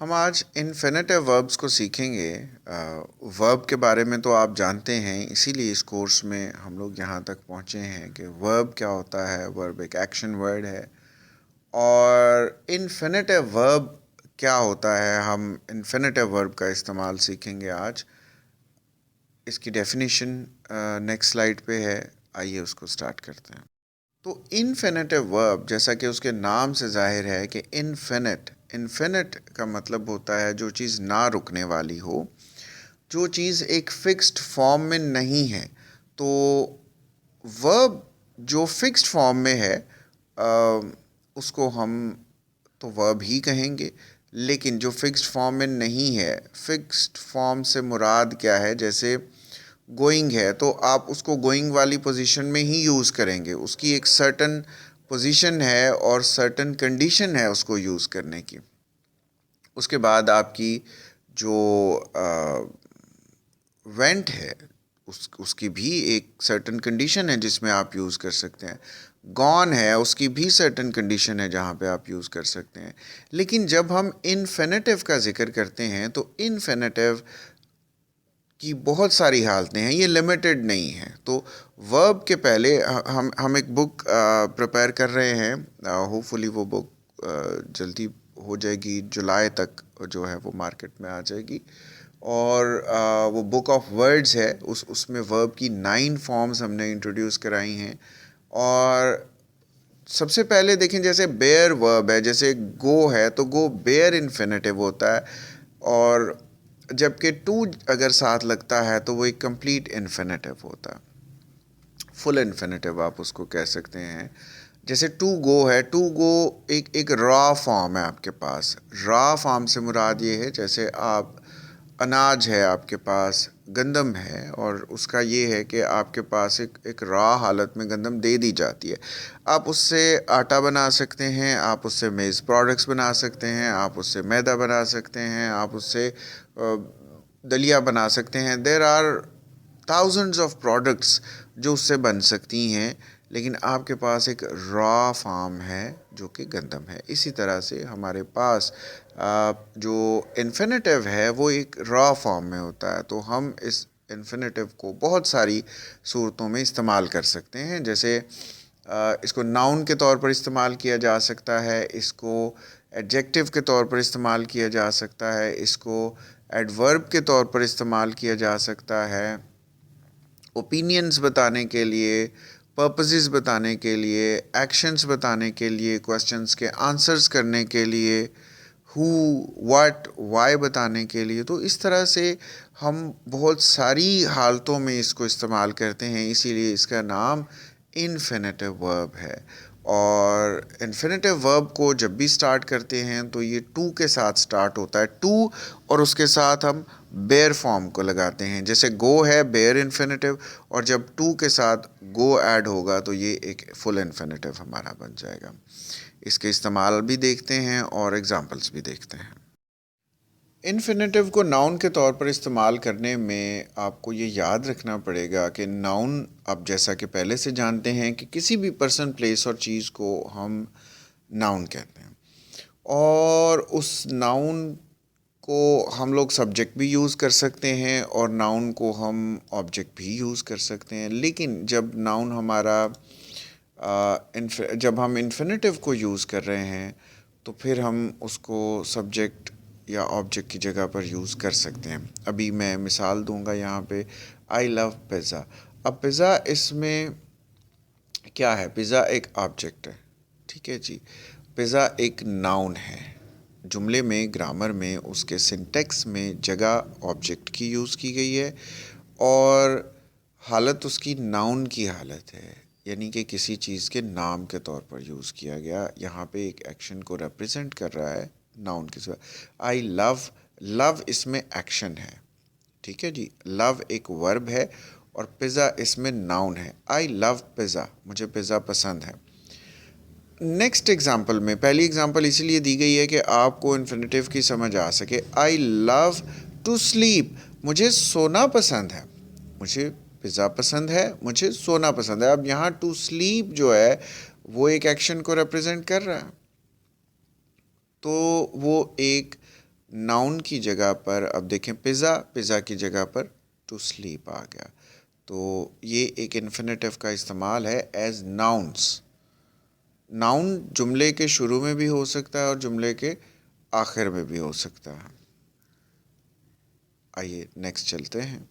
हम आज infinitive verbs को सीखेंगे। वर्ब के बारे में तो आप जानते हैं, इसीलिए इस कोर्स में हम लोग यहाँ तक पहुँचे हैं कि वर्ब क्या होता है। वर्ब एक एक्शन वर्ड है और इन्फिनेटिव वर्ब क्या होता है, हम इन्फिनेटिव वर्ब का इस्तेमाल सीखेंगे आज। इसकी डेफिनेशन नेक्स्ट स्लाइड पे है, आइए उसको स्टार्ट करते हैं। तो इन्फिनेटिव वर्ब, जैसा कि उसके नाम से जाहिर है कि इन्फिनिट, इन्फिनिट का मतलब होता है जो चीज़ ना रुकने वाली हो, जो चीज़ एक फिक्स्ड फॉर्म में नहीं है। तो वर्ब जो फिक्स्ड फॉर्म में है उसको हम तो वर्ब ही कहेंगे। लेकिन जो फिक्स्ड फॉर्म में नहीं है, फिक्स्ड फॉर्म से मुराद क्या है, जैसे गोइंग है तो आप उसको गोइंग वाली पोजीशन में ही यूज़ करेंगे। उसकी एक सर्टन पोजीशन है और सर्टन कंडीशन है उसको यूज़ करने की। उसके बाद आपकी जो वेंट है उसकी भी एक सर्टन कंडीशन है जिसमें आप यूज़ कर सकते हैं। गॉन है, उसकी भी सर्टन कंडीशन है जहाँ पे आप यूज़ कर सकते हैं। लेकिन जब हम इन्फिनेटिव का जिक्र करते हैं तो इन्फिनेटिव की बहुत सारी हालतें हैं, ये लिमिटेड नहीं है। तो वर्ब के पहले हम एक बुक प्रिपेयर कर रहे हैं। होपफुली वो बुक जल्दी हो जाएगी, जुलाई तक जो है वो मार्केट में आ जाएगी। और वो बुक ऑफ वर्ड्स है, उसमें वर्ब की 9 फॉर्म्स हमने इंट्रोड्यूस कराई हैं। और सबसे पहले देखें, जैसे बेयर वर्ब है, जैसे गो है तो गो बेयर इन्फिनेटिव होता है। और जबकि टू अगर साथ लगता है तो वो एक कंप्लीट इन्फिनेटिव होता है, फुल इन्फिनेटिव आप उसको कह सकते हैं। जैसे टू गो है, टू गो एक रॉ फॉर्म है आपके पास। रॉ फॉर्म से मुराद ये है, जैसे आप अनाज है आपके पास, गंदम है, और उसका ये है कि आपके पास एक रॉ हालत में गंदम दे दी जाती है। आप उससे आटा बना सकते हैं, आप उससे मेज़ प्रोडक्ट्स बना सकते हैं, आप उससे मैदा बना सकते हैं, आप उससे दलिया बना सकते हैं। There are thousands of products जो उससे बन सकती हैं। लेकिन आपके पास एक रॉ फार्म है जो कि गंदम है। इसी तरह से हमारे पास जो इन्फिनेटिव है वो एक रॉ फॉर्म में होता है। तो हम इस इन्फिनेटिव को बहुत सारी सूरतों में इस्तेमाल कर सकते हैं। जैसे इसको नाउन के तौर पर इस्तेमाल किया जा सकता है, इसको एडजेक्टिव के तौर पर इस्तेमाल किया जा सकता है, इसको एडवर्ब के तौर पर इस्तेमाल किया जा सकता है, ओपिनियंस बताने के लिए, पर्पसेस बताने के लिए, एक्शंस बताने के लिए, क्वेश्चंस के आंसर्स करने के लिए, हु, व्हाट, वाई बताने के लिए। तो इस तरह से हम बहुत सारी हालतों में इसको इस्तेमाल करते हैं, इसीलिए इसका नाम इन्फिनेटिव वर्ब है। और इन्फिनेटिव वर्ब को जब भी स्टार्ट करते हैं तो ये टू के साथ स्टार्ट होता है, टू, और उसके साथ हम बेयर फॉर्म को लगाते हैं। जैसे गो है बेयर इन्फिनेटिव, और जब टू के साथ गो ऐड होगा तो ये एक फुल इन्फिनेटिव हमारा बन जाएगा। इसके इस्तेमाल भी देखते हैं और एग्जांपल्स भी देखते हैं। इन्फिनेटिव को नाउन के तौर पर इस्तेमाल करने में आपको ये याद रखना पड़ेगा कि नाउन, आप जैसा कि पहले से जानते हैं कि किसी भी पर्सन, प्लेस और चीज़ को हम नाउन कहते हैं। और उस नाउन को हम लोग सब्जेक्ट भी यूज़ कर सकते हैं और नाउन को हम ऑब्जेक्ट भी यूज़ कर सकते हैं। लेकिन जब नाउन हमारा जब हम इन्फिनेटिव को यूज़ कर रहे हैं तो फिर हम उसको सब्जेक्ट या ऑब्जेक्ट की जगह पर यूज़ कर सकते हैं। अभी मैं मिसाल दूंगा यहाँ पे, आई लव पिज़्ज़ा। अब पिज़्ज़ा इसमें क्या है, पिज़्ज़ा एक ऑब्जेक्ट है, ठीक है जी। पिज़्ज़ा एक नाउन है। जुमले में, ग्रामर में, उसके सिंटेक्स में जगह ऑब्जेक्ट की यूज़ की गई है और हालत उसकी नाउन की हालत है, यानी कि किसी चीज़ के नाम के तौर पर यूज़ किया गया। यहाँ पे एक एक्शन को रिप्रेजेंट कर रहा है नाउन के साथ। आई लव, लव इसमें एक्शन है, ठीक है जी। लव एक वर्ब है और पिज़्ज़ा इसमें नाउन है। आई लव पिज़्ज़ा, मुझे पिज़्ज़ा पसंद है। नेक्स्ट एग्जाम्पल में, पहली एग्जाम्पल इसीलिए दी गई है कि आपको इन्फिनेटिव की समझ आ सके। आई लव टू स्लीप, मुझे सोना पसंद है। मुझे पिज़्ज़ा पसंद है, मुझे सोना पसंद है। अब यहाँ टू स्लीप जो है वो एक एक्शन को रिप्रेजेंट कर रहा है, तो वो एक नाउन की जगह पर अब देखें पिज़्ज़ा, पिज़्ज़ा की जगह पर टू स्लीप आ गया। तो ये एक इन्फिनेटिव का इस्तेमाल है एज नाउन्स। नाउन जुमले के शुरू में भी हो सकता है और जुमले के आखिर में भी हो सकता है। आइए नेक्स्ट चलते हैं।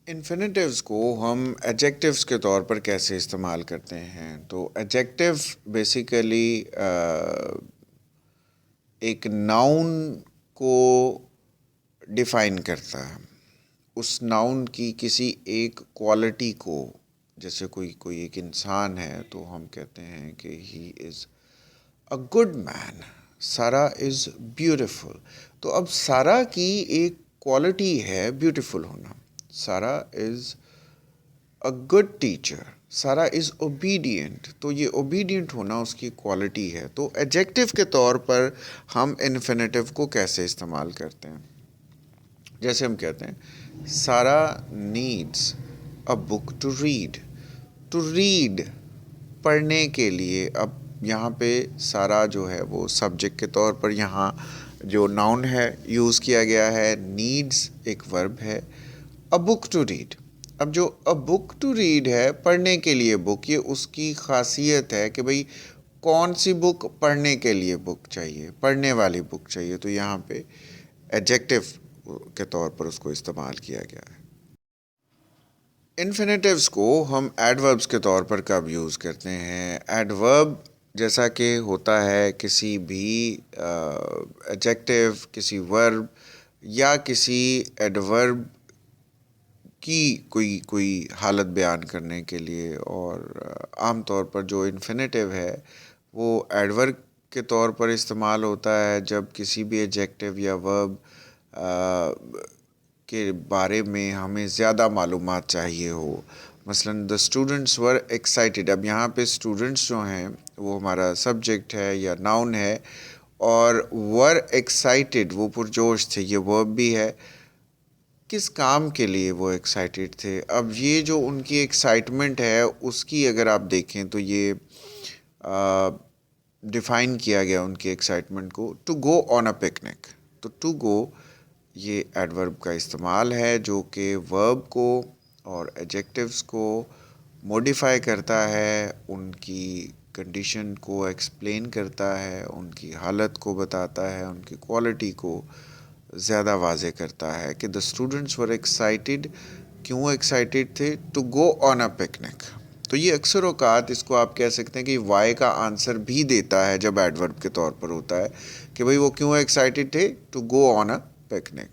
इन्फिनेटिव्स को हम एडजेक्टिव्स के तौर पर कैसे इस्तेमाल करते हैं। तो एडजेक्टिव बेसिकली एक नाउन को डिफ़ाइन करता है, उस नाउन की किसी एक क्वालिटी को। जैसे कोई एक इंसान है तो हम कहते हैं कि he is a good man, सारा इज़ ब्यूटीफुल। तो अब सारा की एक क्वालिटी है ब्यूटीफुल होना। सारा इज़ अ गुड टीचर, सारा इज़ ओबीडियंट। तो ये ओबीडियंट होना उसकी क्वालिटी है। तो एडजेक्टिव के तौर पर हम इन्फिनेटिव को कैसे इस्तेमाल करते हैं। जैसे हम कहते हैं Sara needs a book to read. To read, पढ़ने के लिए। अब यहाँ पे सारा जो है वो सब्जेक्ट के तौर पर यहाँ जो नाउन है यूज़ किया गया है। नीड्स एक वर्ब है। अ बुक टू रीड, अब जो अ बुक टू रीड है पढ़ने के लिए बुक, ये उसकी खासियत है कि भाई कौन सी बुक पढ़ने के लिए बुक चाहिए, पढ़ने वाली बुक चाहिए। तो यहाँ पे एडजेक्टिव के तौर पर उसको इस्तेमाल किया गया है। इन्फिनेटिव्स को हम एडवर्ब्स के तौर पर कब यूज़ करते हैं। एडवर्ब जैसा कि होता है किसी भी एडजेक्टिव, किसी वर्ब या किसी एडवर्ब की कोई कोई हालत बयान करने के लिए। और आम तौर पर जो इन्फिनेटिव है वो एडवर्ब के तौर पर इस्तेमाल होता है जब किसी भी एडजेक्टिव या वर्ब के बारे में हमें ज़्यादा मालूमात चाहिए हो। मसलन द स्टूडेंट्स वर एक्साइटेड, अब यहाँ पे स्टूडेंट्स जो हैं वो हमारा सब्जेक्ट है या नाउन है, और वर एक्साइटेड वो पुरजोश थे, ये वर्ब भी है। किस काम के लिए वो एक्साइटेड थे। अब ये जो उनकी एक्साइटमेंट है उसकी अगर आप देखें तो ये डिफ़ाइन किया गया उनकी एक्साइटमेंट को, to go on a picnic. तो टू गो ये एडवर्ब का इस्तेमाल है जो कि वर्ब को और एडजेक्टिव्स को मॉडिफाई करता है, उनकी कंडीशन को एक्सप्लेन करता है, उनकी हालत को बताता है, उनकी क्वालिटी को ज़्यादा वाज़े करता है कि द स्टूडेंट्स वर एक्साइटेड, क्यों एक्साइटेड थे, to go on a picnic. तो ये अक्सर औकात इसको आप कह सकते हैं कि वाई का आंसर भी देता है जब एडवर्ब के तौर पर होता है कि भाई वो क्यों एक्साइटेड थे, to go on a picnic.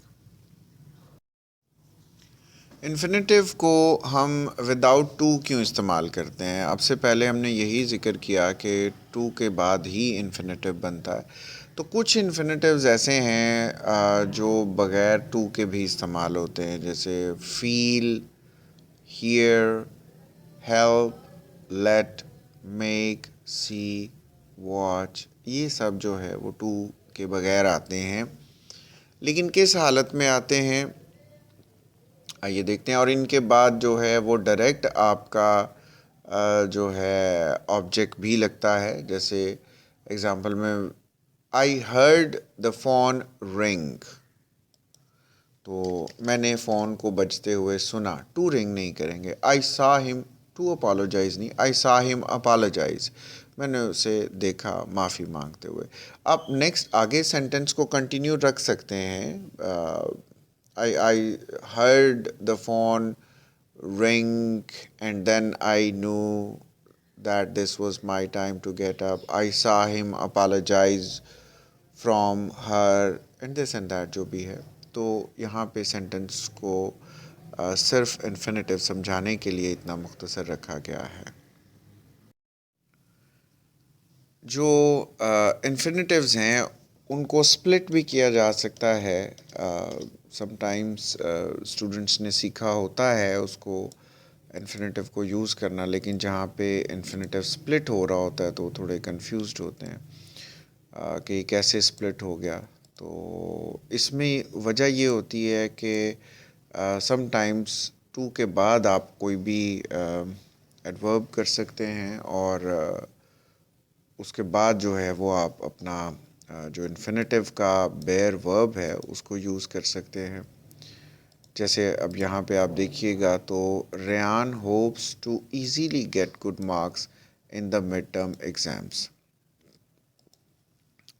Infinitive को हम विदाउट टू क्यों इस्तेमाल करते हैं। अब से पहले हमने यही ज़िक्र किया कि टू के बाद ही इन्फिनेटिव बनता है। तो कुछ इन्फिनेटिव्स ऐसे हैं जो बग़ैर टू के भी इस्तेमाल होते हैं, जैसे feel, hear, help, let, make, see, watch. ये सब जो है वो टू के बग़ैर आते हैं। लेकिन किस हालत में आते हैं आइए देखते हैं। और इनके बाद जो है वो डायरेक्ट आपका जो है ऑब्जेक्ट भी लगता है। जैसे एग्ज़ाम्पल में I heard the phone ring, तो मैंने फ़ोन को बजते हुए सुना। टू रिंग नहीं करेंगे। आई सा हिम, टू अपोलोजाइज़ नहीं, आई सा हिम अपोलोजाइज़, मैंने उसे देखा माफ़ी मांगते हुए। आप नेक्स्ट आगे सेंटेंस को कंटिन्यू रख सकते हैं। I heard the phone ring and then I knew that this was my time to get up. I saw him apologize from her and this and that जो भी है। तो यहाँ पे सेंटेंस को सिर्फ इन्फिनेटिव समझाने के लिए इतना मुख्तसर रखा गया है। जो इन्फिनेटिव्स हैं उनको स्प्लिट भी किया जा सकता है। समटाइम्स स्टूडेंट्स ने सीखा होता है उसको इन्फिनेटिव को यूज़ करना, लेकिन जहाँ पे इन्फिनेटिव स्प्लिट हो रहा होता है तो वो थोड़े कंफ्यूज्ड होते हैं कि कैसे स्प्लिट हो गया। तो इसमें वजह ये होती है कि समटाइम्स टू के बाद आप कोई भी एडवर्ब कर सकते हैं और उसके बाद जो है वो आप अपना जो इन्फिनेटिव का बेयर वर्ब है उसको यूज़ कर सकते हैं। जैसे अब यहाँ पे आप देखिएगा तो Ryan hopes to easily get good marks in the mid term exams.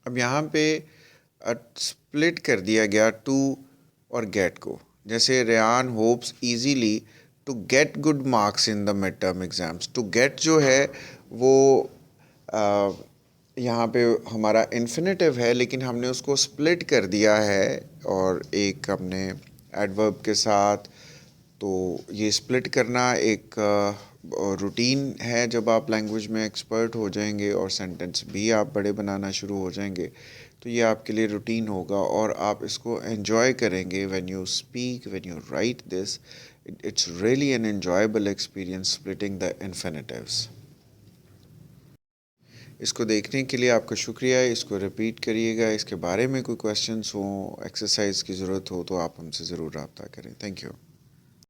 अब यहाँ पे स्प्लिट कर दिया गया टू और गेट को। जैसे Ryan hopes easily to get good marks in the mid term exams. To get जो है वो यहाँ पे हमारा इन्फिनेटिव है, लेकिन हमने उसको स्प्लिट कर दिया है और एक हमने एडवर्ब के साथ। तो ये स्प्लिट करना एक रूटीन है जब आप लैंग्वेज में एक्सपर्ट हो जाएंगे और सेंटेंस भी आप बड़े बनाना शुरू हो जाएंगे, तो ये आपके लिए रूटीन होगा और आप इसको एन्जॉय करेंगे when you speak, when you right this. It's really an enjoyable experience splitting the infinitives. इसको देखने के लिए आपका शुक्रिया। इसको रिपीट करिएगा। इसके बारे में कोई क्वेश्चंस हो, एक्सरसाइज की ज़रूरत हो तो आप हमसे ज़रूर रब्ता करें। Thank you.